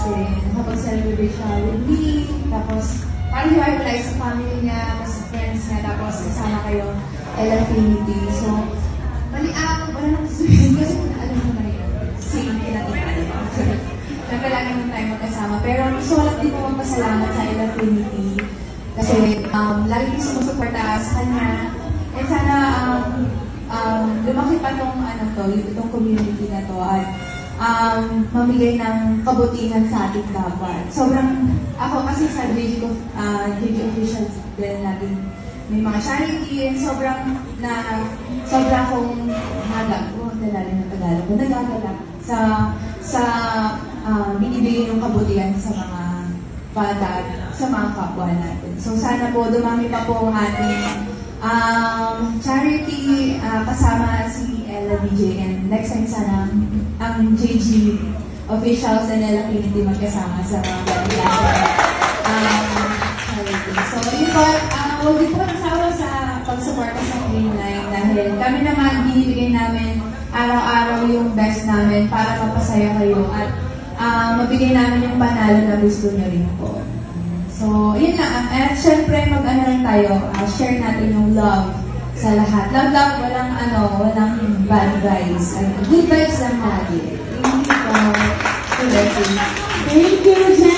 kasi nakapag-celebrate siya with me, tapos parang hiwalay sa family niya, tapos sa friends niya, tapos kasama kayo Elfinity. So, wala nang sabihin kasi alam mo na yun. Same kinakita. Siyempre lagi naman tayo magkasama. Pero gusto ko lang din po magpasalamat sa Elfinity kasi lagi din sumusuporta sa kanya. And sana lumaki pa itong community na to at mamigay ng kabutihan sa ating kapwa. Sobrang, ako kasi sa JG Officials din natin may mga charity and sobrang akong nagagalak sa binibigay ng kabutihan sa mga bata at sa mga kapwa natin. So sana po dumami pa po ang ating charity kasama si Ella DJ, and next time sana ang JG Officials and Ella Community magkasama sa mga charity. So yun po, huwag din po nasawa sa pagsuporta sa Greenline dahil kami naman binibigay namin araw-araw yung best namin para mapasaya kayo at mabigay namin yung panalo na gusto nyo rin po. So, yun lang. At syempre, mag-ano lang tayo, share natin yung love sa lahat. Love, walang bad vibes. Good vibes lang lagi. Thank you po. Thank you.